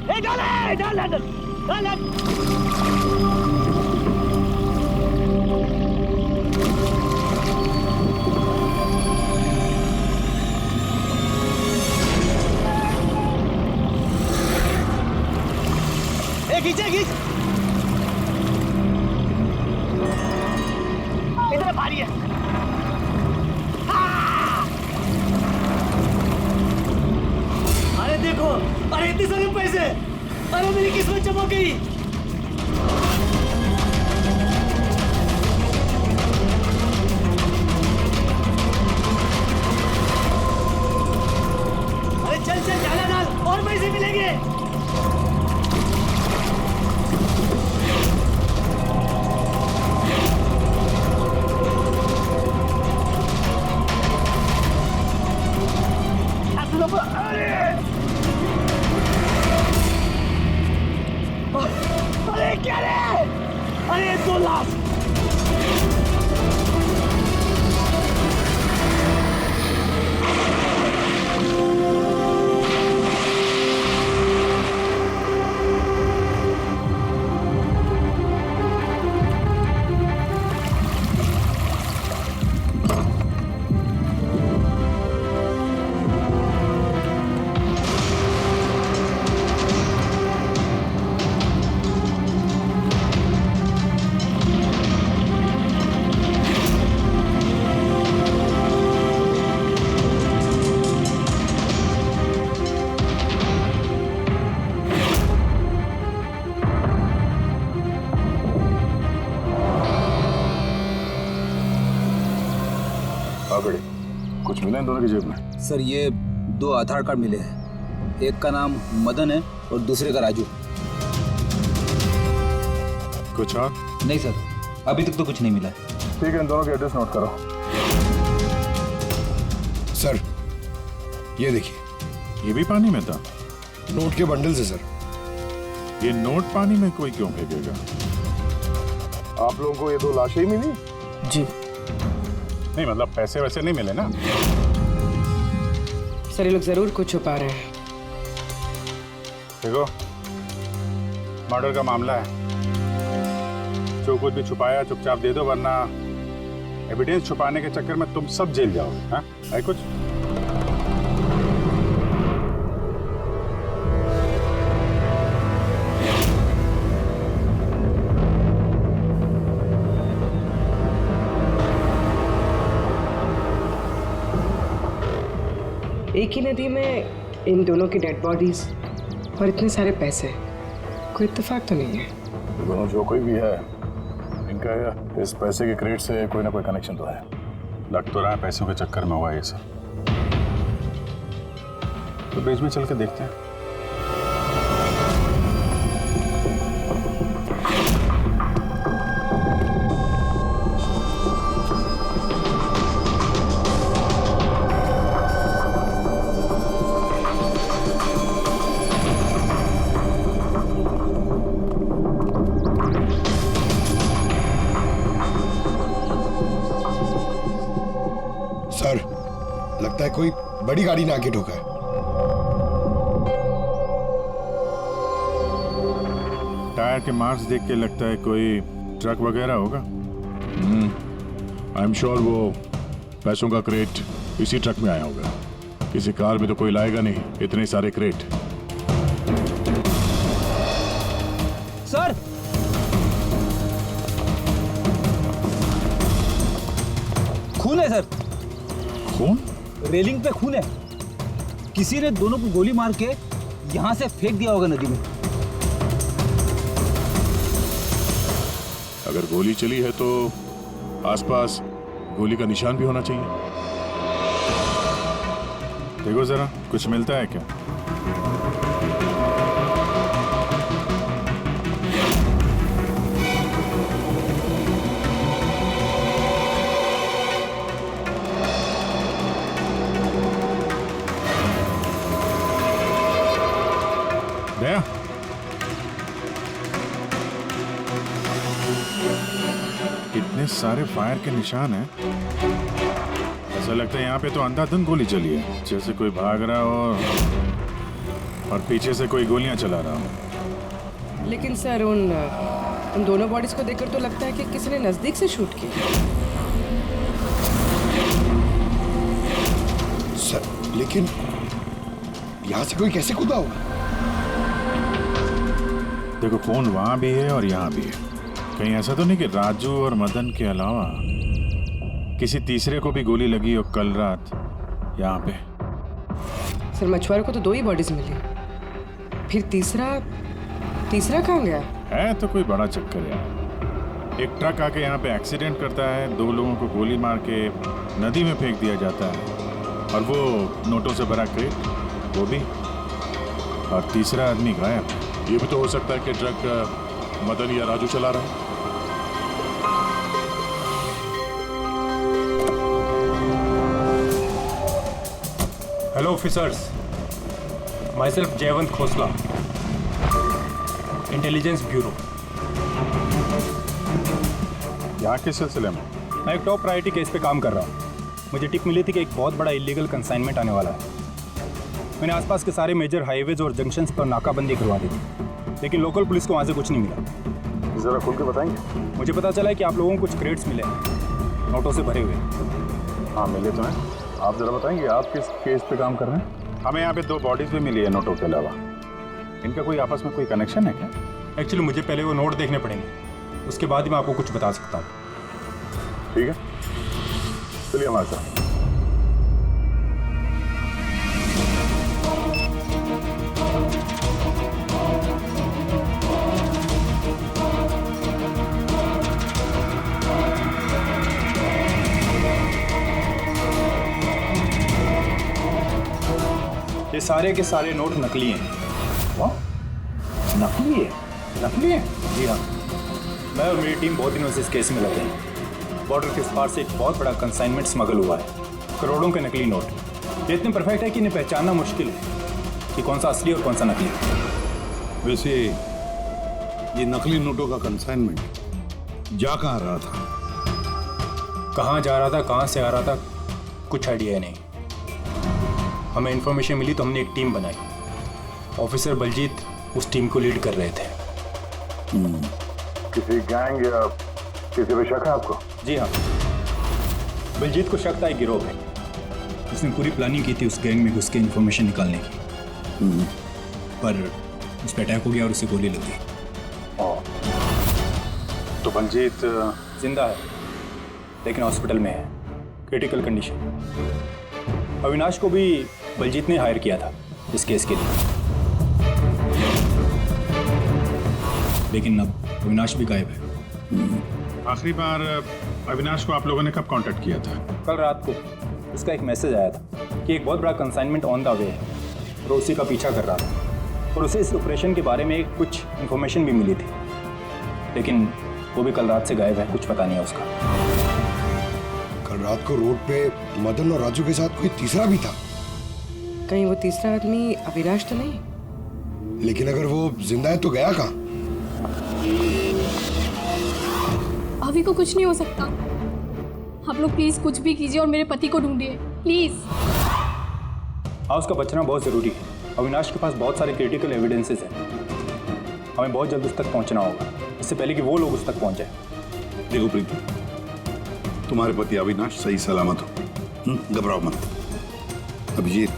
डाल डाल डाल डाल डाल। खींचे खींच, इतना भारी है। अरे देखो, अरे इतने सारे पैसे, अरे मेरी किस्मत चमक गई। अरे चल चल डाला डाल, और पैसे मिलेंगे। अरे क्या रे? अरे 2 लाख। कुछ मिला इन दोनों की जेब में? सर ये 2 आधार कार्ड मिले हैं, एक का नाम मदन है और दूसरे का राजू। कुछ और? नहीं सर, अभी तक तो कुछ नहीं मिला है। ठीक है, इन दोनों के एड्रेस नोट करो। सर ये देखिए, ये भी पानी में था? नोट के बंडल से सर। ये नोट पानी में कोई क्यों फेंकेगा? आप लोगों को ये 2 लाशें ही मिली? जी नहीं मतलब पैसे वैसे नहीं मिले ना? सर ये लोग जरूर कुछ छुपा रहे हैं। देखो, मर्डर का मामला है, जो कुछ भी छुपाया चुपचाप दे दो, वरना एविडेंस छुपाने के चक्कर में तुम सब जेल जाओगे। हाँ है कुछ? एक ही नदी में इन दोनों की डेड बॉडीज और इतने सारे पैसे, कोई इत्तेफाक तो नहीं है। दोनों जो कोई भी है, इनका इस पैसे के क्रेडिट से कोई ना कोई कनेक्शन तो है। लग तो रहा है पैसों के चक्कर में हुआ ये सब। तो बीच में चल के देखते हैं। सर लगता है कोई बड़ी गाड़ी ने आके ठोका है। टायर के मार्क्स देख के लगता है कोई ट्रक वगैरह होगा। आई एम श्योर वो पैसों का क्रेट इसी ट्रक में आया होगा। किसी कार में तो कोई लाएगा नहीं इतने सारे क्रेट। सर खून है सर। खून? रेलिंग पे खून है। किसी ने दोनों को गोली मार के यहां से फेंक दिया होगा नदी में। अगर गोली चली है तो आसपास गोली का निशान भी होना चाहिए। देखो जरा, कुछ मिलता है क्या? दया, इतने सारे फायर के निशान हैं। ऐसा लगता है यहाँ पे तो अंधाधुंध गोली चली है, जैसे कोई भाग रहा हो। और पीछे से कोई गोलियां चला रहा हो। लेकिन सर उन दोनों बॉडीज को देखकर तो लगता है कि किसी ने नजदीक से शूट किया। सर लेकिन यहाँ से कोई कैसे कूदा होगा? देखो फोन वहां भी है और यहाँ भी है। कहीं ऐसा तो नहीं कि राजू और मदन के अलावा किसी तीसरे को भी गोली लगी हो कल रात यहाँ पे? सर मछुआरों को तो 2 ही बॉडीज मिली, फिर तीसरा कहाँ गया? है तो कोई बड़ा चक्कर यार। एक ट्रक आके यहाँ पे एक्सीडेंट करता है, 2 लोगों को गोली मार के नदी में फेंक दिया जाता है, और वो नोटों से भरा क्रेट वो भी, और तीसरा आदमी गायब। ये भी तो हो सकता है कि ट्रक मदन या राजू चला रहा है। Hello officers, myself जयवंत खोसला, इंटेलिजेंस ब्यूरो। यहाँ किस सिलसिले में? मैं एक टॉप प्रायोरिटी केस पे काम कर रहा हूँ। मुझे टिप मिली थी कि एक बहुत बड़ा इलीगल कंसाइनमेंट आने वाला है। मैंने आसपास के सारे मेजर हाईवेज और जंक्शंस पर नाकाबंदी करवा दी थी, लेकिन लोकल पुलिस को वहाँ से कुछ नहीं मिला। जरा खुल के बताएंगे? मुझे पता चला है कि आप लोगों को कुछ क्रेट्स मिले हैं, नोटों से भरे हुए। हाँ मिले तो हैं। आप जरा बताएंगे आप किस केस पे काम कर रहे हैं? हमें यहाँ पे 2 बॉडीज भी मिली है नोटों के अलावा। इनका कोई आपस में कोई कनेक्शन है क्या? एक्चुअली मुझे पहले वो नोट देखने पड़ेंगे, उसके बाद ही मैं आपको कुछ बता सकता हूँ। ठीक है, चलिए हमारे साथ। ये सारे के सारे नोट नकली हैं। नकली है? नकली है? जी हाँ, मैं और मेरी टीम बहुत दिनों से इस केस में लगे हैं। बॉर्डर के इस पार से एक बहुत बड़ा कंसाइनमेंट स्मगल हुआ है, करोड़ों के नकली नोट। ये इतने परफेक्ट है कि इन्हें पहचानना मुश्किल है कि कौन सा असली और कौन सा नकली। वैसे ये नकली नोटों का कंसाइनमेंट जा कहाँ रहा था? कहाँ जा रहा था, कहाँ से आ रहा था, कुछ आइडिया नहीं। हमें इन्फॉर्मेशन मिली तो हमने एक टीम बनाई। ऑफिसर बलजीत उस टीम को लीड कर रहे थे। किसी गैंग या किसी पे शक है आपको? जी हाँ, बलजीत को शक था एक गिरोह है। उसने पूरी प्लानिंग की थी उस गैंग में घुस के इन्फॉर्मेशन निकालने की, पर उस पर अटैक हो गया और उसे गोली लगी। तो बलजीत जिंदा है लेकिन हॉस्पिटल में है, क्रिटिकल कंडीशन। अविनाश को भी बलजीत ने हायर किया था इस केस के लिए, लेकिन अब अविनाश भी गायब है। आखिरी बार अविनाश को आप लोगों ने कब कांटेक्ट किया था? कल रात को उसका एक मैसेज आया था कि एक बहुत बड़ा कंसाइनमेंट ऑन द वे है और उसी का पीछा कर रहा था, और उसे इस ऑपरेशन के बारे में कुछ इन्फॉर्मेशन भी मिली थी, लेकिन वो भी कल रात से गायब है, कुछ पता नहीं है उसका। कल रात को रोड पे मदन और राजू के साथ कोई तीसरा भी था। कहीं वो तीसरा आदमी अविनाश तो नहीं? लेकिन अगर वो जिंदा है तो गया कहाँ? अभी को कुछ नहीं हो सकता। आप लोग प्लीज कुछ भी कीजिए और मेरे पति को ढूंढिए प्लीज। हाँ, उसका बचना बहुत ज़रूरी है। अविनाश के पास बहुत सारे क्रिटिकल एविडेंसेस हैं, हमें बहुत जल्द उस तक पहुंचना होगा, इससे पहले कि वो लोग उस तक पहुंच जाए। देखो प्रीति, तुम्हारे पति अविनाश सही सलामत हो, घबराओ मत। अभिजीत,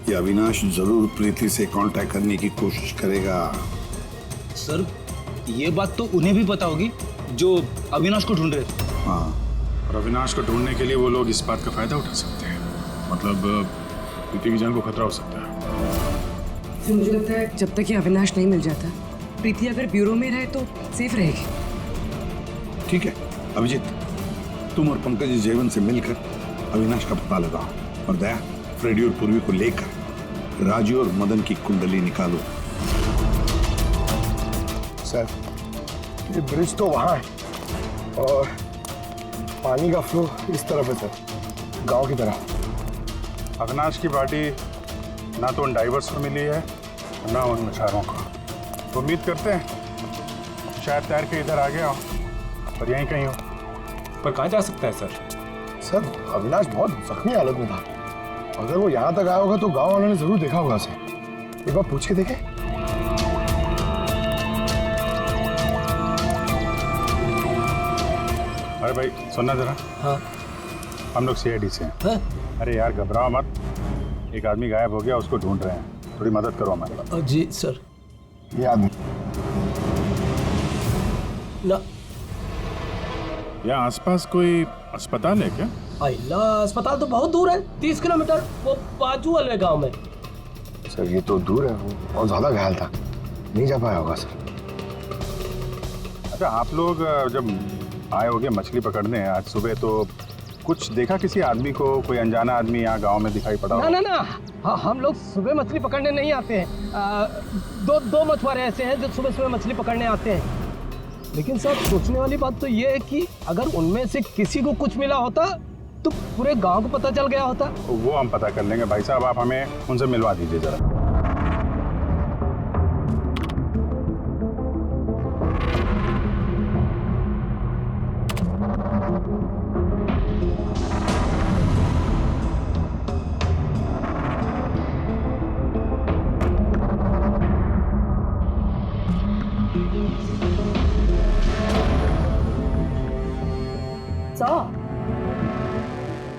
ये अविनाश जरूर प्रीति से कांटेक्ट करने की कोशिश करेगा। सर ये बात तो उन्हें भी पता होगी जो अविनाश को ढूंढ रहे थे। हाँ, और अविनाश को ढूंढने के लिए वो लोग इस बात का फायदा उठा सकते हैं, मतलब प्रीति की जान को खतरा हो सकता है। तो मुझे लगता है जब तक ये अविनाश नहीं मिल जाता, प्रीति अगर ब्यूरो में रहे तो सेफ रहेगी। ठीक है अभिजीत, तुम और पंकज जयवंत से मिलकर अविनाश का पता लगाओ, और दया फ्रेडी और पूर्वी को लेकर राजू और मदन की कुंडली निकालो। सर ये ब्रिज तो वहाँ है और पानी का फ्लो इस तरफ है सर, गांव की तरफ। अविनाश की बॉडी ना तो उन डाइवर्स को मिली है ना उन मछुआरों को। तो उम्मीद करते हैं शायद तैर के इधर आ गया हो और यहीं कहीं हो। पर कहाँ जा सकता है सर? सर अविनाश बहुत जख्मी हालत में था, अगर वो यहाँ तक आया होगा तो गांव वालों ने जरूर देखा होगा सर। एक बार पूछ के देखे। अरे भाई सुनना जरा। हाँ हम लोग सीआईडी से हैं। हाँ? अरे यार घबराओ मत, एक आदमी गायब हो गया, उसको ढूंढ रहे हैं, थोड़ी मदद करो हमारी। जी सर। ये आदमी ना यहाँ आसपास कोई अस्पताल है क्या? अल्लाह, अस्पताल तो बहुत दूर है, 30 किलोमीटर, वो बाजू वाले गांव में। सर ये तो दूर है, वो बहुत ज्यादा घायल था, नहीं जा पाया होगा सर। अच्छा आप लोग जब आए होगे मछली पकड़ने आज सुबह, तो कुछ देखा किसी आदमी को? कोई अनजाना आदमी यहाँ गांव में दिखाई पड़ा? ना ना ना, हाँ, हम लोग सुबह मछली पकड़ने नहीं आते हैं। दो मछुआरे ऐसे हैं जो सुबह सुबह मछली पकड़ने आते हैं। लेकिन सर सोचने वाली बात तो ये है कि अगर उनमें से किसी को कुछ मिला होता तो पूरे गांव को पता चल गया होता। वो हम पता कर लेंगे भाई साहब, आप हमें उनसे मिलवा दीजिए जरा।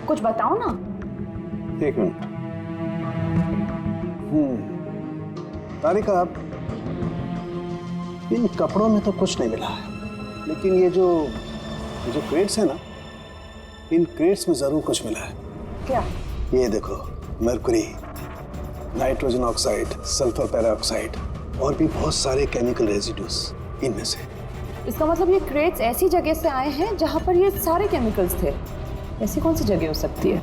कुछ बताओ ना। एक मिनट। तारिका, इन कपड़ों में तो कुछ नहीं मिला है, लेकिन ये जो क्रेट्स है ना, इन क्रेट्स में जरूर कुछ मिला है। क्या? ये देखो, mercury, nitrogen oxide, sulphur peroxide और भी बहुत सारे केमिकल रेजिड्यूज इनमें से। इसका मतलब ये क्रेट्स ऐसी जगह से आए हैं जहाँ पर ये सारे केमिकल्स थे। ऐसी कौन सी जगह हो सकती है?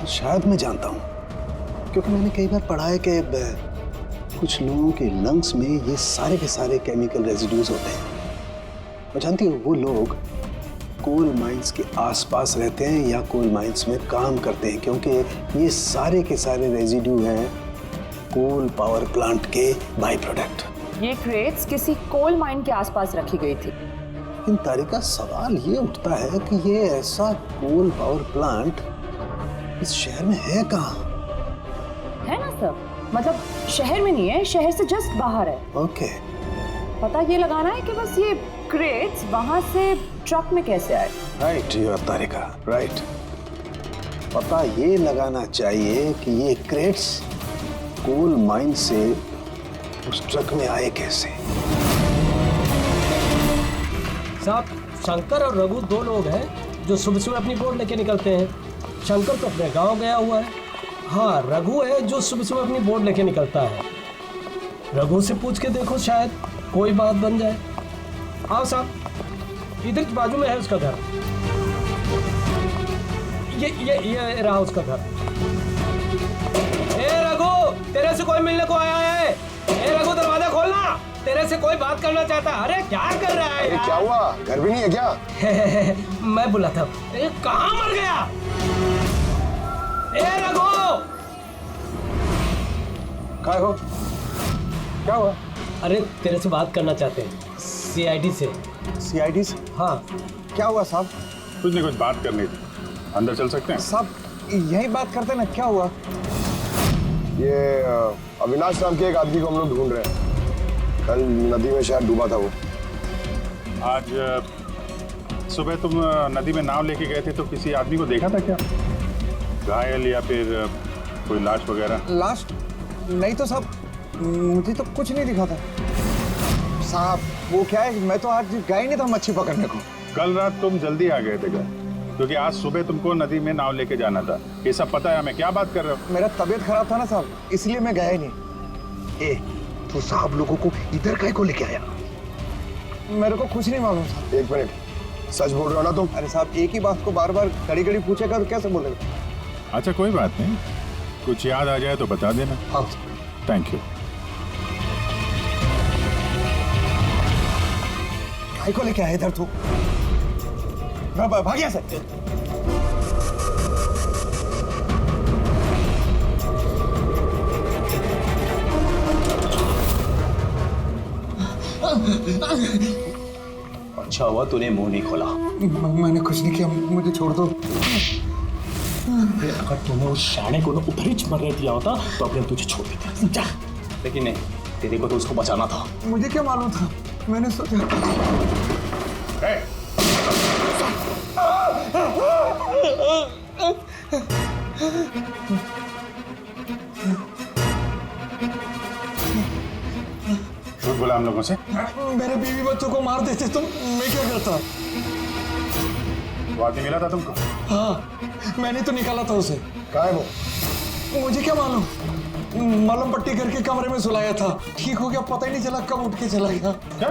शायद मैं जानता हूँ, क्योंकि मैंने कई बार पढ़ा है कि कुछ लोगों के लंग्स में ये सारे के सारे केमिकल रेजिड्यूज होते हैं। और जानती हो, वो लोग कोल माइंस के आसपास रहते हैं या कोल माइंस में काम करते हैं, क्योंकि ये सारे के सारे रेजिड्यू हैं कोल पावर प्लांट के बाई प्रोडक्ट। ये क्रेट्स किसी कोल माइन के आसपास रखी गई थी। इन तारिका, सवाल ये उठता है कि ये ऐसा कोल पावर प्लांट इस शहर में है कहाँ? है ना सर, मतलब शहर में नहीं है, शहर से जस्ट बाहर है। ओके। पता ये लगाना है कि बस ये क्रेट्स वहां से ट्रक में कैसे आए। Right you Tarika, right. पता ये लगाना चाहिए कि ये क्रेट्स कोल माइन से उस ट्रक में आए कैसे। साहब, शंकर और रघु दो लोग हैं जो सुबह सुबह अपनी बोट लेके निकलते हैं। शंकर तो अपने गांव गया हुआ है। हाँ, रघु है जो सुबह सुबह अपनी बोट लेके निकलता है। रघु से पूछ के देखो, शायद कोई बात बन जाए। आओ साहब, इधर की बाजू में है उसका घर। ये रहा उसका घर। ए रघु, तेरे से कोई मिलने को आया है। ए रघु, दरवाजा खोलना, तेरे से कोई बात करना चाहता है। अरे क्या कर रहा है? अरे क्या हुआ, घर भी नहीं है क्या? मैं बुला था। कहाँ मर गया? ए रघु, क्या हो? क्या हुआ? अरे तेरे से बात करना चाहते हैं, सीआईडी से। सीआईडी से? हाँ। क्या हुआ साहब? कुछ नहीं, कुछ बात करनी थी, अंदर चल सकते हैं? साहब यही बात करते ना, क्या हुआ? ये अविनाश नाम के एक आदमी को हम लोग ढूंढ रहे हैं। कल नदी में शायद डूबा था वो। आज सुबह तुम नदी में नाव लेके गए थे, तो किसी आदमी को देखा था क्या? घायल या फिर कोई लाश वगैरह? लाश नहीं तो साहब, मुझे तो कुछ नहीं दिखा था साहब। वो क्या है, मैं तो आज गया ही नहीं था मच्छी पकड़ने को। कल रात तुम जल्दी आ गए थे घर, क्योंकि आज सुबह तुमको नदी में नाव लेके जाना था। ये सब पता है हमें, क्या बात कर रहे हो? मेरा तबीयत खराब था ना साहब, इसलिए मैं गया ही नहीं। ए, तो साहब लोगों को इधर काहे को लेके आया? मेरे को कुछ नहीं मालूम साहब। एक मिनट, सच बोल रहे हो ना तुम? अरे साहब, एक ही बात को बार बार घड़ी घड़ी पूछेगा तो कैसे बोलेगा? अच्छा कोई बात नहीं, कुछ याद आ जाए तो बता देना। हाँ। Thank you. काहे को लेके आया इधर तू? भाग यहाँ से। अच्छा हुआ तूने मुंह नहीं खोला। मैंने कुछ नहीं किया, मुझे छोड़ दो। अबे अगर तूने उस शाणे को ना उधर ही मरने दिया होता तो अपने तुझे छोड़ देते, समझा? लेकिन नहीं, तेरे को तो उसको बचाना था। मुझे क्या मालूम था, मैंने सोचा। झूठ बोला हम लोगों से। मेरे बीवी बच्चों को मार देते तो मैं क्या करता? वो आदमी मिला था तुमको? हाँ, मैंने तो निकाला था उसे। कहाँ है वो? मुझे क्या मालूम, मलम पट्टी करके कमरे में सुलाया था, ठीक हो गया, पता ही नहीं चला कब उठ के चला गया। क्या?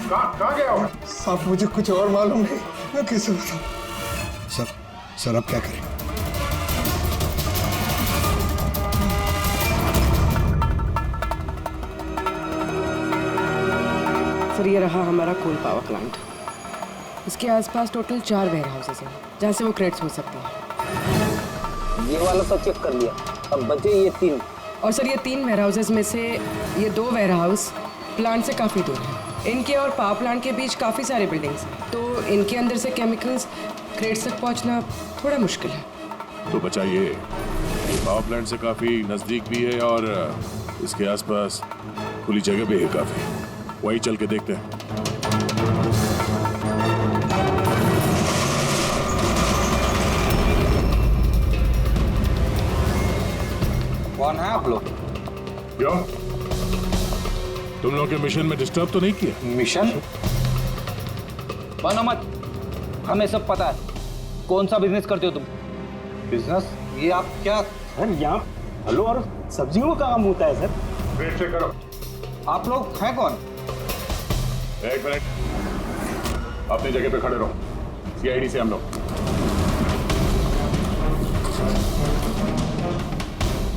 कहाँ गया वो? साहब मुझे कुछ और मालूम नहीं, मैं कैसे बताऊं? सर अब क्या करें? सर ये रहा हमारा कोल पावर प्लांट। इसके आसपास टोटल 4 वेयर हाउसेस हैं जहाँ से वो क्रेडिट्स हो सकती हैं। ये वाला सब चेक कर लिया, अब बचे ये 3। और सर ये 3 वेयर हाउसेस में से ये 2 वेयर हाउस प्लांट से काफ़ी दूर हैं। इनके और पावर प्लांट के बीच काफ़ी सारे बिल्डिंग्स हैं, तो इनके अंदर से केमिकल्स क्रेडिट्स तक पहुँचना थोड़ा मुश्किल है। तो बचाइए, पावर प्लांट से काफी नजदीक भी है और इसके आसपास खुली जगह भी है काफी, वही चल के देखते हैं। कौन है आप लोग? क्यों? तुम लोग के मिशन में डिस्टर्ब तो नहीं किया? मिशन? बनो मत, हमें सब पता है। कौन सा बिजनेस करते हो तुम? बिजनेस? ये आप क्या? सर यहाँ फलों और सब्जियों का काम होता है सर। वेट चेक करो। आप लोग हैं कौन? एक मिनट, अपनी जगह पे खड़े रहो। सीआईडी से हम लोग।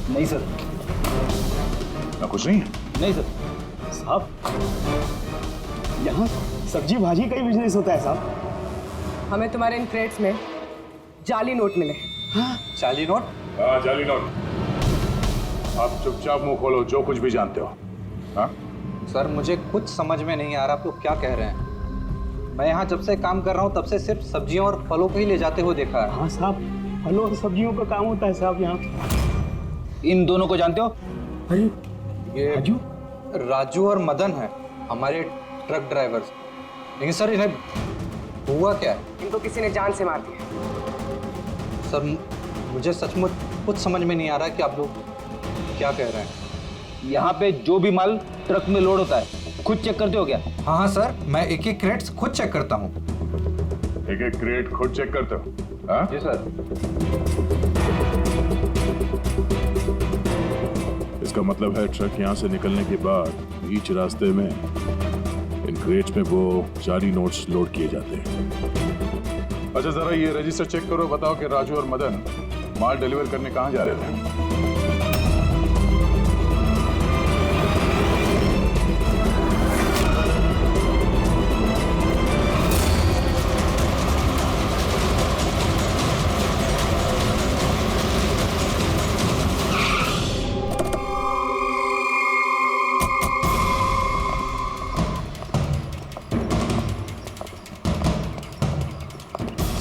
नहीं सर। ना कुछ नहीं है? नहीं सर। साहब यहाँ सब्जी भाजी का ही बिजनेस होता है साहब। हमें तुम्हारे इन क्रेडिट्स में जाली नोट मिले। जाली नोट? हाँ, जाली नोट। आप चुपचाप मुंह खोलो, जो कुछ भी जानते हो। हाँ? सर मुझे कुछ समझ में नहीं आ रहा आप लोग क्या कह रहे हैं। मैं यहाँ जब से काम कर रहा हूँ तब से सिर्फ सब्जियों और फलों को ही ले जाते हुए देखा है। हाँ साहब, फलों और सब्जियों का काम होता है साहब यहाँ। इन दोनों को जानते हो? अरे ये राजू और मदन है, हमारे ट्रक ड्राइवर्स। लेकिन सर इन्हें हुआ क्या है? इनको किसी ने जान से मार दिया। सर मुझे सचमुच कुछ समझ में नहीं आ रहा कि आप लोग क्या कह रहे हैं। यहाँ पे जो भी माल ट्रक में लोड होता है खुद चेक करते हो क्या? हाँ हाँ सर, मैं एक एक क्रेट्स खुद चेक करता हूँ। एक एक क्रेट खुद चेक करते हो? हाँ? जी सर। इसका मतलब है ट्रक यहाँ से निकलने के बाद बीच रास्ते में इन क्रेट्स में वो जाली नोट्स लोड किए जाते हैं। अच्छा जरा ये रजिस्टर चेक करो, बताओ कि राजू और मदन माल डिलीवर करने कहाँ जा रहे थे?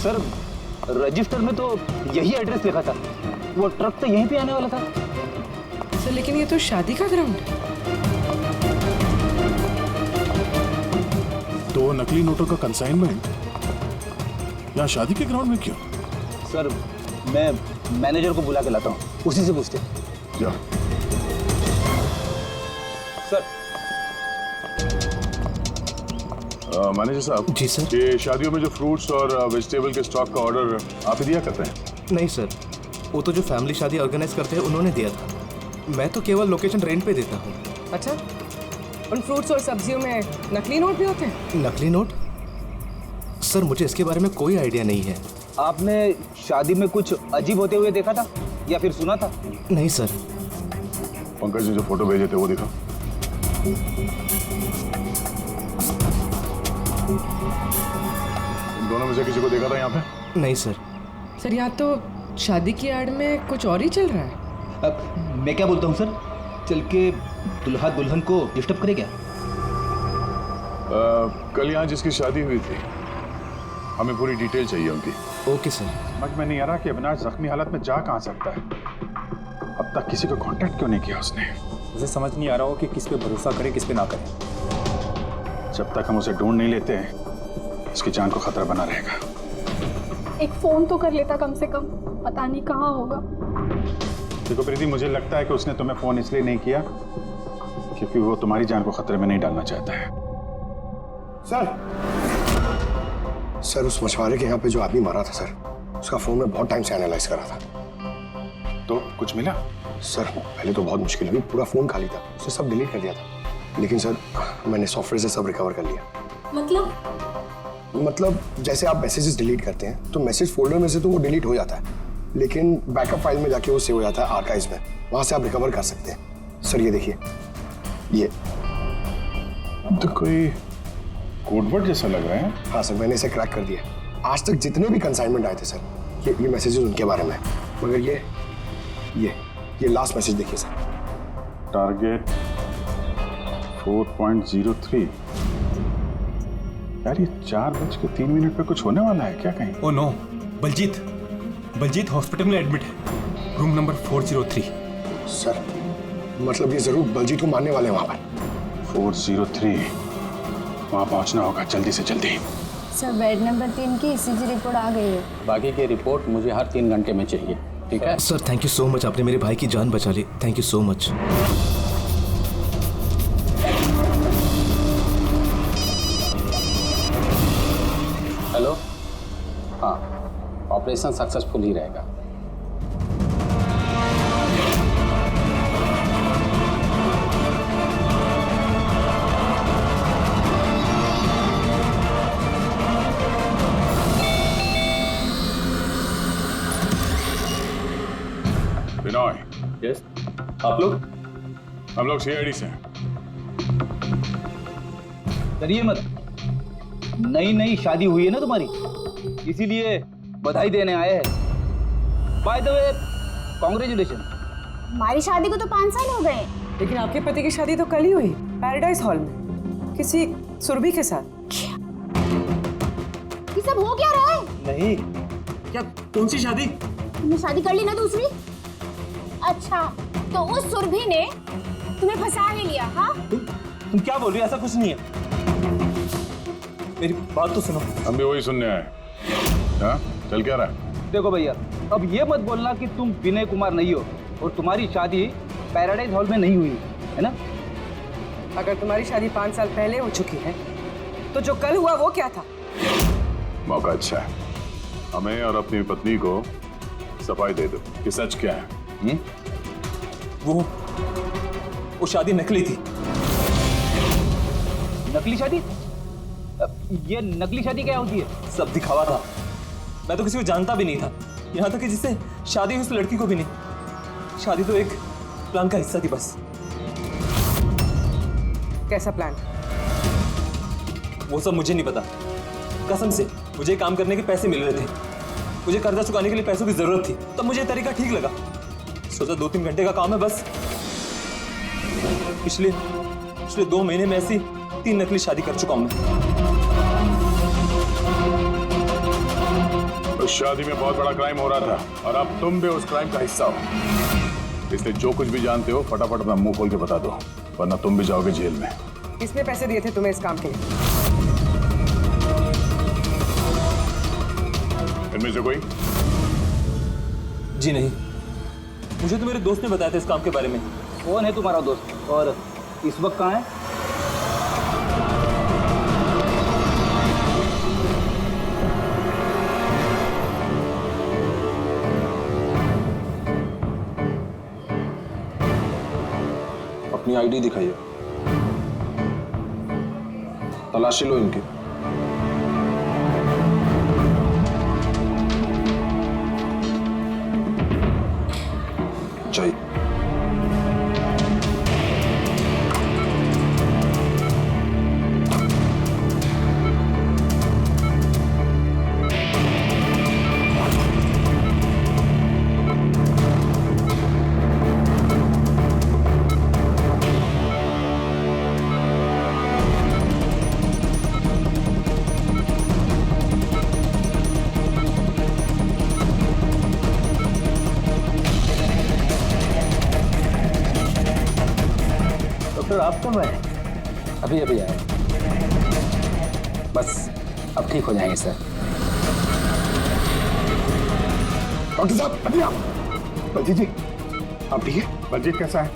सर रजिस्टर में तो यही एड्रेस लिखा था, वो ट्रक तो यहीं पे आने वाला था। सर लेकिन ये तो शादी का ग्राउंड है। तो नकली नोटों का कंसाइनमेंट यहाँ शादी के ग्राउंड में क्यों? सर मैं मैनेजर को बुला के लाता हूँ, उसी से पूछते। जा। सर। मैनेजर साहब। जी सर। ये शादियों में जो फ्रूट्स और वेजिटेबल के स्टॉक का ऑर्डर आप ही दिया करते हैं? नहीं सर, वो तो जो फैमिली शादी ऑर्गेनाइज करते हैं उन्होंने दिया था। मैं तो केवल लोकेशन रेंट पे देता हूँ। अच्छा, उन फ्रूट्स और सब्जियों में नकली नोट भी होते हैं? नकली नोट? सर मुझे इसके बारे में कोई आइडिया नहीं है। आपने शादी में कुछ अजीब होते हुए देखा था या फिर सुना था? नहीं सर। पंकज ने जो फोटो भेजे थे वो दिखा। इन दोनों में से किसी को देखा था यहाँ पे? नहीं सर। सर यहाँ तो शादी की आड़ में कुछ और ही चल रहा है। अब मैं क्या बोलता हूँ सर, चल के दुल्हा दुल्हन को डिस्टर्ब करे क्या? कल यहाँ जिसकी शादी हुई थी, हमें पूरी डिटेल चाहिए उनकी। Okay sir. समझ में नहीं आ रहा कि अविनाश जख्मी हालत में जा कहाँ सकता है। अब तक किसी को कांटेक्ट क्यों नहीं किया उसने? मुझे समझ नहीं आ रहा हो कि किस पे भरोसा करे किस पे ना करे। जब तक हम उसे ढूंढ नहीं लेते उसकी जान को खतरा बना रहेगा। एक फ़ोन तो कर लेता कम से कम, पता नहीं कहाँ होगा। देखो प्रीति, मुझे लगता है कि उसने तुम्हें फोन इसलिए नहीं किया क्योंकि वो तुम्हारी जान को खतरे में नहीं डालना चाहता है। सर उस मछुआरे के यहाँ पे जो आदमी मारा था सर, उसका फोन में बहुत टाइम से एनालाइज करा था। तो कुछ मिला? सर पहले तो बहुत मुश्किल हुई, पूरा फोन खाली था, उसने सब डिलीट कर दिया था। लेकिन सर मैंने सॉफ्टवेयर से सब रिकवर कर लिया। मतलब जैसे आप मैसेजेस डिलीट करते हैं तो मैसेज फोल्डर में से तो वो डिलीट हो जाता है, लेकिन बैकअप फाइल में जाके वो सेव हो जाता है आर्काइव्स में, वहां से आप रिकवर कर सकते हैं। सर ये देखिए, ये तो कोई कोडवर्ड जैसा लग रहा है। हाँ सर, मैंने इसे क्रैक कर दिया। आज तक जितने भी कंसाइनमेंट आए थे सर, ये मैसेजेस उनके बारे में है। मगर ये लास्ट मैसेज देखिए सर। टारगेट 4.03। यार ये 4:03 पे कुछ होने वाला है क्या कहीं? ओ नो, बलजीत हॉस्पिटल में एडमिट है, रूम नंबर 403। सर मतलब ये जरूर बलजीत को मारने वाले हैं वहां पर। 403 वहां पहुंचना होगा जल्दी से जल्दी। सर बेड नंबर 3 की ईसीजी रिपोर्ट आ गई है। बाकी की रिपोर्ट मुझे हर 3 घंटे में चाहिए, ठीक है? Sir thank you so much, आपने मेरे भाई की जान बचा ली। Thank you so much. Hello, हाँ, ऑपरेशन सक्सेसफुल ही रहेगा। बिनॉय। यस, आप लोग? हम लोग सीआईडी से हैं। डरिए मत, नई शादी हुई है ना तुम्हारी, इसीलिए बधाई देने आए हैं। By the way, congratulation. हमारी शादी को तो 5 साल हो गए। लेकिन आपके पति की शादी तो कल ही हुई, पैराडाइज हॉल में, किसी सुरभि के साथ। ये सब हो क्या रहा है? नहीं, क्या कौन सी शादी? तुमने शादी कर ली ना दूसरी? अच्छा, तो उस सुरभि ने तुम्हें फंसा ही लिया? हाँ, तुम क्या बोल रही हो? ऐसा कुछ नहीं है। मेरी बात तो सुनो। हम भी वही सुनने आए। हाँ, चल क्या रहा है? देखो भैया, अब ये मत बोलना कि तुम विनय कुमार नहीं हो और तुम्हारी शादी पैराडाइज हॉल में नहीं हुई है ना? अगर तुम्हारी शादी 5 साल पहले हो चुकी है तो जो कल हुआ वो क्या था? मौका अच्छा है, हमें और अपनी पत्नी को सफाई दे दो कि सच क्या है। वो शादी नकली थी। नकली शादी? ये नकली शादी क्या होती है? सब दिखावा था। मैं तो किसी को जानता भी नहीं था, यहाँ तक कि जिससे शादी हुई उस लड़की को भी नहीं। शादी तो एक प्लान का हिस्सा थी बस। कैसा प्लान? वो सब मुझे नहीं पता, कसम से। मुझे काम करने के पैसे मिल रहे थे, मुझे कर्जा चुकाने के लिए पैसों की जरूरत थी, तब मुझे तरीका ठीक लगा। सोचा 2-3 घंटे का काम है बस। पिछले 2 महीने में ऐसी 3 नकली शादी कर चुका हूं मैं। उस शादी में बहुत बड़ा क्राइम हो रहा था और अब तुम भी उस क्राइम का हिस्सा हो, इसलिए जो कुछ भी जानते हो फटाफट अपना मुंह खोल के बता दो, वरना तुम भी जाओगे जेल में। किसने पैसे दिए थे तुम्हें इस काम के लिए? इनमें से कोई? जी नहीं, मुझे तो मेरे दोस्त ने बताया था इस काम के बारे में। कौन है तुम्हारा दोस्त और इस वक्त कहाँ है? अपनी आईडी दिखाइए, तलाशी लो इनकी। चाहिए आप कब आए? अभी अभी आए, बस अब ठीक हो जाएंगे सर। डॉक्टर साहब अभी आप। बलजीत जी आप ठीक है? बलजीत कैसा है?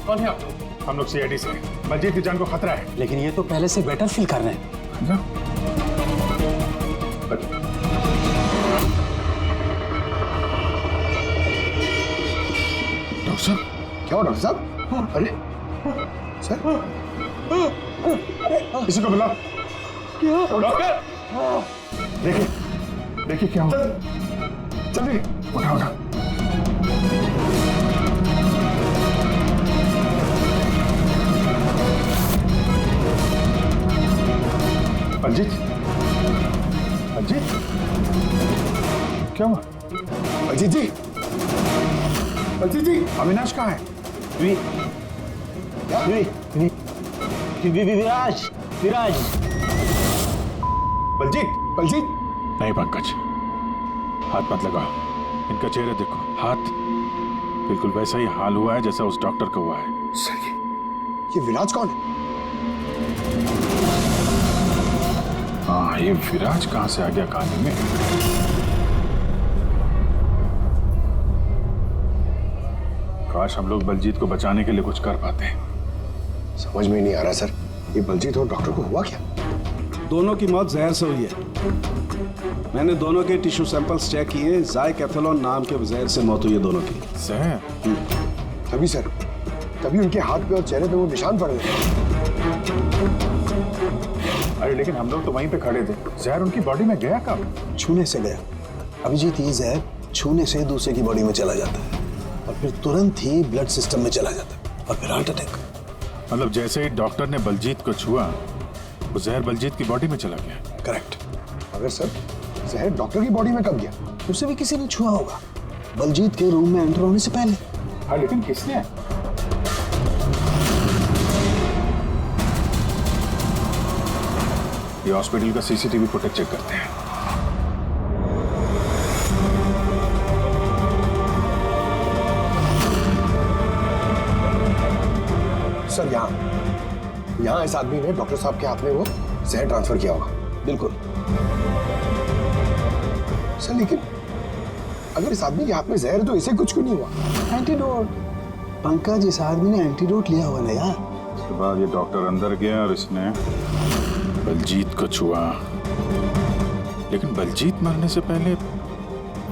कौन है आप? हम लोग सीआईडी से हैं। बलजीत की जान को खतरा है। लेकिन ये तो पहले से बेटर फील कर रहे हैं। डॉक्टर साहब क्या हुआ डॉक्टर साहब? अरे सर किसी को बुलाओ। डॉक्टर देखिए देखिए क्या हुआ। जल्दी उठा उठा। बलजीत बलजीत क्या हुआ? बलजीत जी बलजीत जी अविनाश कहाँ है? विराज विराज बलजीत बलजीत नहीं पंकज, हाथ मत लगाओ। इनका चेहरा देखो, हाथ बिल्कुल वैसा ही हाल हुआ है जैसा उस डॉक्टर का हुआ है। सर ये विराज कौन है? हाँ ये विराज कहाँ से आ गया कहानी में? काश हम लोग बलजीत को बचाने के लिए कुछ कर पाते। समझ में नहीं आ रहा सर, ये बलजीत और डॉक्टर को हुआ क्या? दोनों की मौत जहर से हुई है। मैंने दोनों के टिश्यू सैंपल्स चेक किए, जाइकैथोलोन नाम के जहर से मौत हुई है दोनों की। जहर? तभी सर, तभी उनके हाथ पे और चेहरे पे वो निशान पड़ गए। अरे लेकिन हम लोग तो वहीं पे खड़े थे, जहर उनकी बॉडी में गया कब? छूने से गया। अभिजीत ये जहर छूने से दूसरे की बॉडी में चला जाता है और फिर तुरंत ही ब्लड सिस्टम में चला जाता है और फिर हार्ट अटैक। मतलब जैसे ही डॉक्टर ने बलजीत को छुआ, वो जहर बलजीत की बॉडी में चला गया। करेक्ट। मगर सर जहर डॉक्टर की बॉडी में कब गया? उसे भी किसी ने छुआ होगा, बलजीत के रूम में एंटर होने से पहले। हाँ लेकिन किसने? ये हॉस्पिटल का सीसीटीवी फुटेज चेक करते हैं। सर यहाँ इस आदमी ने डॉक्टर साहब के हाथ में वो जहर ट्रांसफर किया होगा। बिल्कुल। सर लेकिन अगर इस आदमी के हाथ में जहर है तो इसे कुछ क्यों नहीं हुआ? एंटीडोट। पंकज इस आदमी ने एंटीडोट लिया हुआ ना यार। उसके बाद ये डॉक्टर अंदर गया और इसने बलजीत को छुआ। लेकिन बलजीत मरने से पहले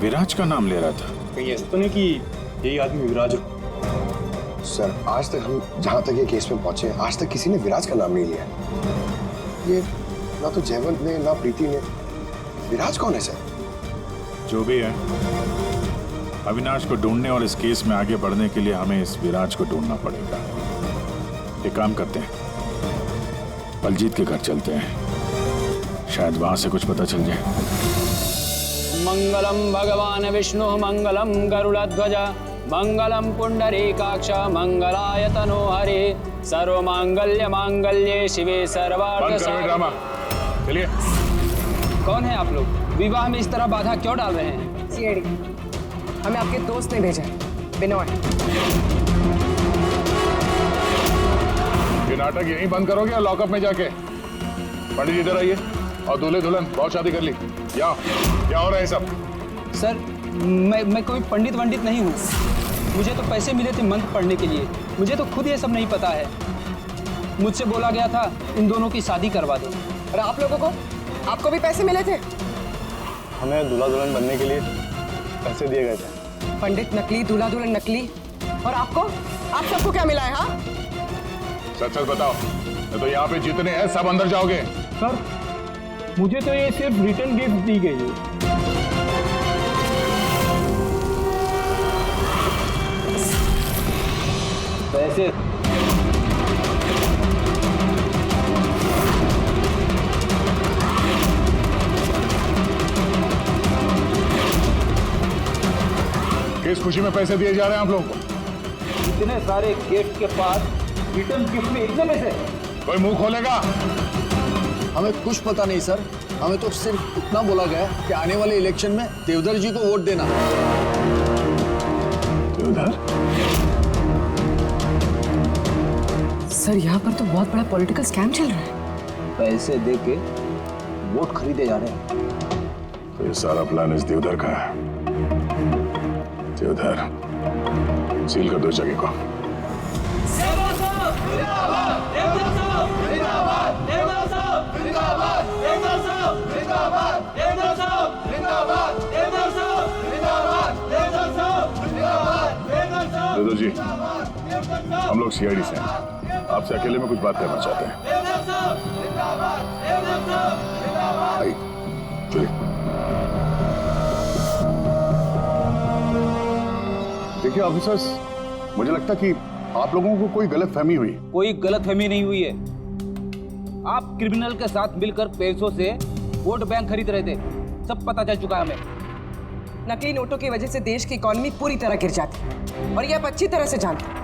विराज का नाम ले रहा था। कहीं ऐसा तो नहीं कि यही आदमी विराज हो? सर आज तक हम जहां तक ये केस में पहुंचे, आज तक किसी ने विराज का नाम नहीं लिया। ये ना तो जयवंत ने ना प्रीति ने। विराज कौन है सर? जो भी है, अविनाश को ढूंढने और इस केस में आगे बढ़ने के लिए हमें इस विराज को ढूंढना पड़ेगा। एक काम करते हैं, बलजीत के घर चलते हैं, शायद वहां से कुछ पता चल जाए। मंगलम भगवान विष्णु मंगलम गरुड़ध्वज मंगलम पुंडरीकाक्ष मंगलाय तनोहरे सर्वमांगल्य मांगल्ये शिवे सर्वार्थ ड्रामा चलिए। कौन है आप लोग? विवाह में इस तरह बाधा क्यों डाल रहे हैं? सीआईडी हमें आपके दोस्त ने भेजा, बिनोय। ये नाटक यहीं बंद करोगे या लॉकअप में जाके? पंडित इधर आइए और दूल्हे दुल्हन बहुत शादी कर ली। क्या हो रहा है सब? सर मैं कोई पंडित वंडित नहीं हूँ। मुझे तो पैसे मिले थे मंत्र पढ़ने के लिए। मुझे तो खुद ये सब नहीं पता है। मुझसे बोला गया था इन दोनों की शादी करवा दो। और आप लोगों को, आपको भी पैसे मिले थे? हमें दूल्हा दुल्हन बनने के लिए पैसे दिए गए थे। पंडित नकली, दूल्हा दुल्हन नकली। और आपको, आप सबको क्या मिला है? हाँ सच सच बताओ, तो यहाँ पे जितने हैं सब अंदर जाओगे। सर मुझे तो ये सिर्फ रिटर्न गिफ्ट दी गई है। पैसे किस खुशी में पैसे दिए जा रहे हैं आप लोगों को? इतने सारे गेस्ट के पास रिटर्न गिफ्ट में इतने पैसे? कोई मुंह खोलेगा? हमें कुछ पता नहीं सर, हमें तो सिर्फ इतना बोला गया कि आने वाले इलेक्शन में देवधर जी को वोट देना। देवधर? सर यहाँ पर तो बहुत बड़ा पॉलिटिकल स्कैम चल रहा है। पैसे दे के वोट खरीदे जा रहे हैं। तो ये सारा प्लान इस देवधर का है। देवधर, सील कर दो जगह को। देवधर जी, हम लोग सीआईडी से हैं। आपसे अकेले में कुछ बात करना चाहते हैं। आइए, चलिए। देखिए ऑफिसर्स, मुझे लगता कि आप लोगों को कोई गलतफहमी हुई। कोई गलतफहमी नहीं हुई है। आप क्रिमिनल के साथ मिलकर पैसों से वोट बैंक खरीद रहे थे, सब पता चल चुका है हमें। नकली नोटों की वजह से देश की इकोनॉमी पूरी तरह गिर जाती है और ये आप अच्छी तरह से जानते हैं।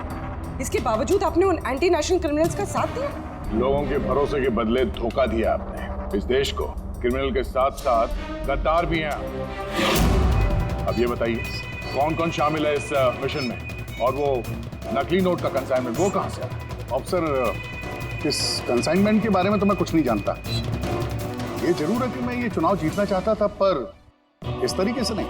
इसके बावजूद आपने उन एंटी नेशनल क्रिमिनल्स का साथ दिया। लोगों के भरोसे के बदले धोखा दिया आपने इस देश को। क्रिमिनल के साथ साथ गद्दार भी हैं। अब ये बताइए कौन कौन शामिल है इस मिशन में, और वो नकली नोट का कंसाइनमेंट वो कहां से आया? ऑफिसर, इस कंसाइनमेंट के बारे में तो मैं कुछ नहीं जानता। ये जरूर है कि मैं ये चुनाव जीतना चाहता था, पर इस तरीके से नहीं।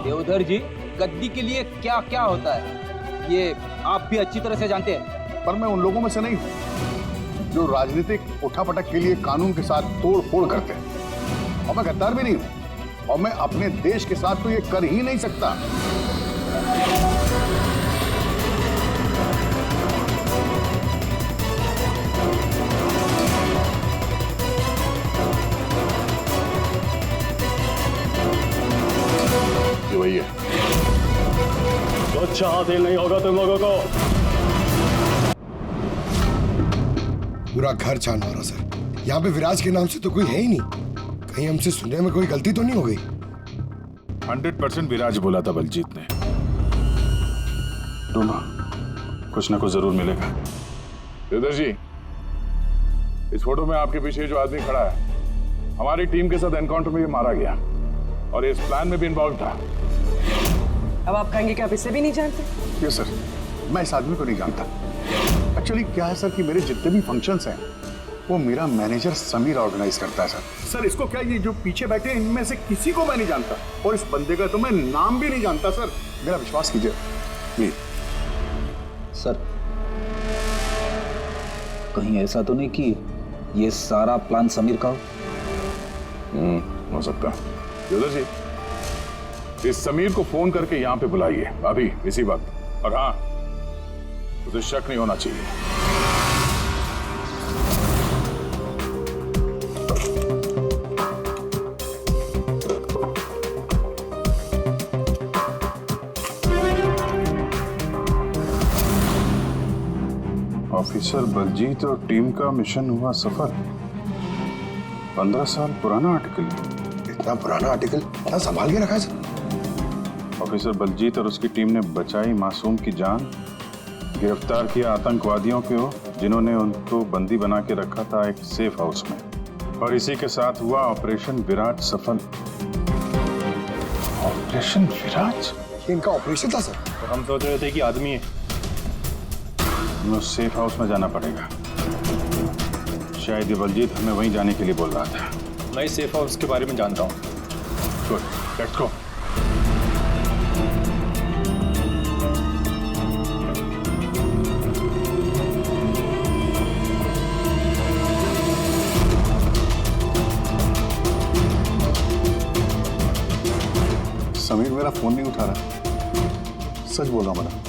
देवधर जी, गद्दी के लिए क्या क्या होता है ये आप भी अच्छी तरह से जानते हैं। पर मैं उन लोगों में से नहीं हूं जो राजनीतिक उठापटक के लिए कानून के साथ तोड़ फोड़ करते हैं, और मैं गद्दार भी नहीं हूं, और मैं अपने देश के साथ तो ये कर ही नहीं सकता। ये वही है तो अच्छा हासिल नहीं होगा तुम लोगों को। पूरा घर छान मारा सर। यहाँ पे विराज के नाम से तो कोई है ही नहीं। कहीं हमसे सुनने में कोई गलती तो नहीं हो गई? 100% विराज बोला था बलजीत ने। डोना, कुछ ना कुछ जरूर मिलेगा। देवधर जी, इस फोटो में आपके पीछे जो आदमी खड़ा है, हमारी टीम के साथ एनकाउंटर में ये मारा गया और इस प्लान में भी इन्वॉल्व था। अब आप कहेंगे कि आप इसे भी नहीं जानते? यस सर, मैं इस आदमी को नहीं जानता। एक्चुअली क्या है सर कि मेरे जितने भी फंक्शंस हैं वो मेरा मैनेजर समीर ऑर्गेनाइज करता है सर। सर इसको क्या, ये जो पीछे बैठे हैं इनमें से किसी को मैं नहीं जानता, और इस बंदे का तो मैं नाम भी नहीं जानता सर। मेरा विश्वास कीजिए प्लीज। सर, कहीं ऐसा तो नहीं कि ये सारा प्लान समीर का हो सकता। देवधर जी, इस समीर को फोन करके यहाँ पे बुलाइए अभी इसी वक्त। और हाँ, उसे शक नहीं होना चाहिए। ऑफिसर बलजीत और टीम का मिशन हुआ सफल। 15 साल पुराना आर्टिकल। इतना पुराना आर्टिकल क्या संभाल के रखा है सर? ऑफिसर बलजीत और उसकी टीम ने बचाई मासूम की जान, गिरफ्तार किया आतंकवादियों को जिन्होंने उनको बंदी बना के रखा था एक सेफ हाउस में, और इसी के साथ हुआ ऑपरेशन विराज सफल। ऑपरेशन विराज? इनका ऑपरेशन था सर? तो हम सोच रहे थे कि आदमी है। हमें उस सेफ हाउस में जाना पड़ेगा। शायद ये बलजीत हमें वहीं जाने के लिए बोल रहा था। मैं इस सेफ हाउस के बारे में जानता हूँ। Good, let's go. समीर मेरा फोन नहीं उठा रहा, सच बोल रहा हूं।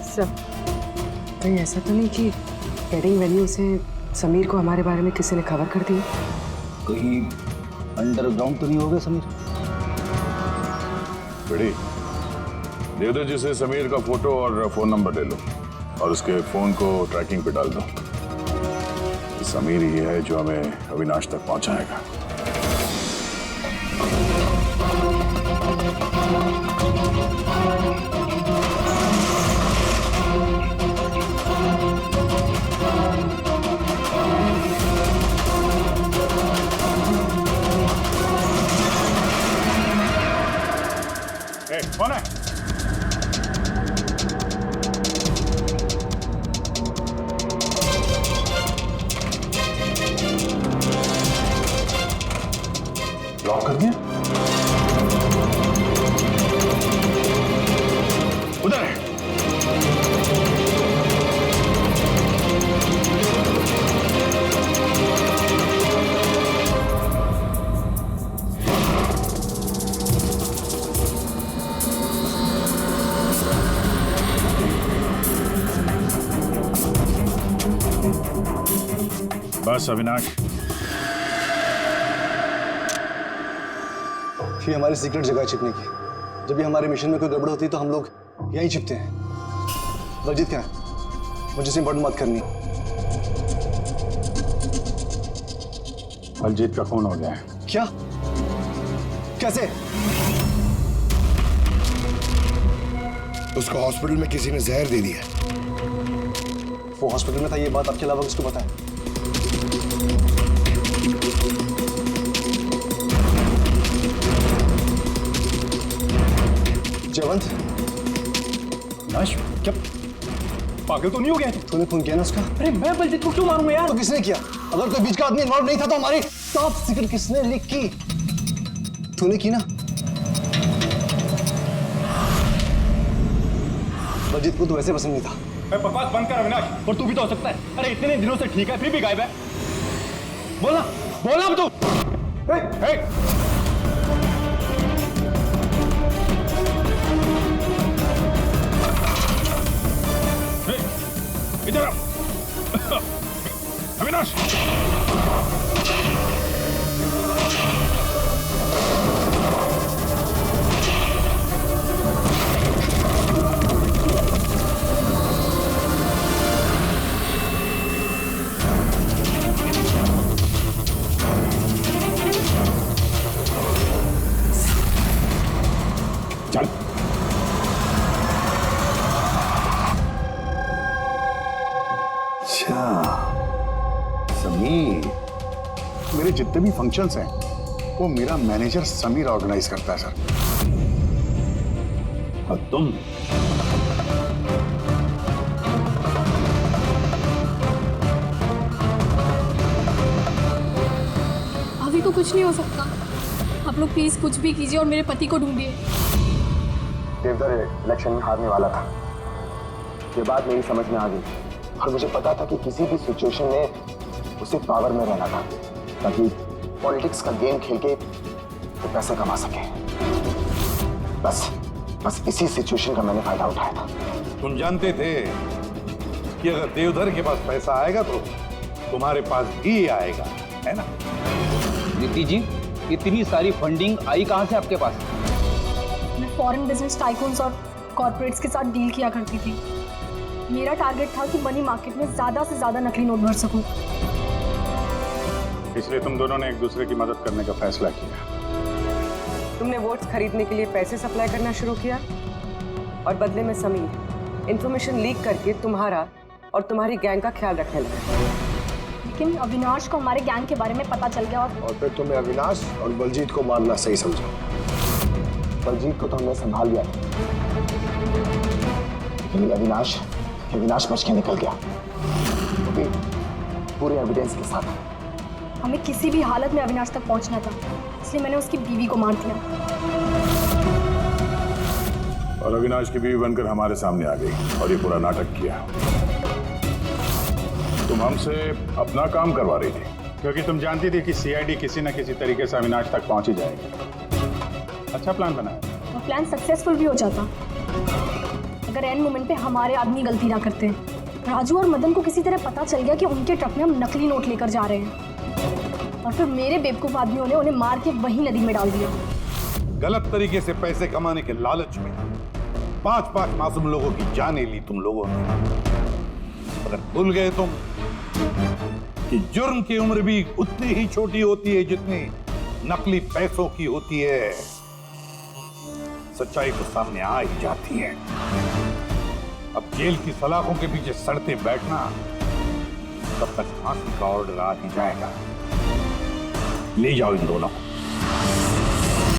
सब कहीं ऐसा तो नहीं कि वेडिंग वेन्यू से समीर को हमारे बारे में किसी ने खबर कर दी? कहीं अंडरग्राउंड तो नहीं हो गया समीर? बड़ी, देवधर जी से समीर का फोटो और फोन नंबर ले लो और उसके फोन को ट्रैकिंग पे डाल दो। समीर ही है जो हमें अविनाश तक पहुंचाएगा। कौन है? लॉक कर दिया? उधर है। बस अविनाश, ये हमारी सीक्रेट जगह है छिपने की। जब भी हमारे मिशन में कोई गड़बड़ होती है तो हम लोग यहीं छिपते हैं। बलजीत क्या है? मुझे से इंपॉर्टेंट बात करनी। बलजीत का फोन हो गया है। क्या? कैसे? उसको हॉस्पिटल में किसी ने जहर दे दिया। वो हॉस्पिटल में था, ये बात आपके अलावा किसको पता है? जयवंत, नाश, क्या पागल तो नहीं हो गया? तूने खून किया ना उसका? अरे मैं बलजीत को क्यों मारूंगा यार? तो किसने किया? अगर कोई बीच का आदमी इन्वॉल्व नहीं था तो हमारी टॉप सीक्रेट किसने लीक की? तूने की ना? बलजीत को तो वैसे पसंद नहीं था। बकवास बंद कर अविनाश, और तू भी तो हो सकता है। अरे इतने दिनों से ठीक है, फिर भी गायब है। बोलना बोलना तू। इधर आओ। अविनाश, चल। अच्छा समीर, मेरे जितने भी फंक्शंस हैं वो मेरा मैनेजर समीर ऑर्गेनाइज करता है सर। और तुम अभी को कुछ नहीं हो सकता। आप लोग प्लीज कुछ भी कीजिए और मेरे पति को ढूंढिए। देवधर इलेक्शन में हारने वाला था, ये बात मेरी समझ में आ गई। और मुझे पता था कि किसी भी सिचुएशन में उसे पावर में रहना था ताकि पॉलिटिक्स का गेम खेल के वो पैसे कमा सके। बस इसी सिचुएशन का मैंने फायदा उठाया था। तुम जानते थे कि अगर देवधर के पास पैसा आएगा तो तुम्हारे पास भी आएगा, है ना? दीदी जी, इतनी सारी फंडिंग आई कहाँ से आपके पास? मैं फॉरेन बिजनेस टाइकून्स और कॉर्पोरेट्स के साथ डील किया करती थी। मेरा टारगेट था कि मनी मार्केट में ज्यादा से ज्यादा नकली नोट भर सकूं। इसलिए तुम दोनों ने एक दूसरे की मदद करने का फैसला किया। तुमने वोट्स खरीदने के लिए पैसे सप्लाई करना शुरू किया और बदले में समीर इंफॉर्मेशन लीक करके तुम्हारा और तुम्हारी गैंग का ख्याल रखने लगा। लेकिन अविनाश को हमारे गैंग के बारे में पता चल गया और फिर तुमने अविनाश और बलजीत को मारना सही समझा। बलजीत को तो हमने संभाल लिया, लेकिन अविनाश बच के निकल गया, वो भी पूरे एविडेंस के साथ। हमें किसी भी हालत में अविनाश तक पहुंचना था, इसलिए मैंने उसकी बीवी को मार दिया। और अविनाश की बीवी बनकर हमारे सामने आ गई और ये पूरा नाटक किया। तुम हमसे अपना काम करवा रही थी क्योंकि तुम जानती थी कि सीआईडी किसी न किसी तरीके से अविनाश तक पहुंच ही जाएगी। अच्छा प्लान बनाया। वो प्लान सक्सेसफुल भी हो जाता अगर एंड मोमेंट पे हमारे आदमी गलती ना करते। राजू और मदन को किसी तरह पता चल गया कि उनके ट्रक में हम नकली नोट लेकर जा रहे हैं और फिर मेरे बेवकूफ आदमियों ने उन्हें मार के वही नदी में डाल दिया। गलत तरीके से पैसे कमाने के लालच में 5-5 मासूम लोगों की जानें ली तुम लोगों ने। अगर भूल गए तुम कि जुर्म की उम्र भी उतनी ही छोटी होती है जितनी नकली पैसों की होती है। सच्चाई तो सामने आ ही जाती है। अब जेल की सलाखों के पीछे सड़ते बैठना, तब तक फांसी का ऑर्डर आ ही जाएगा। ले जाओ इन दोनों को।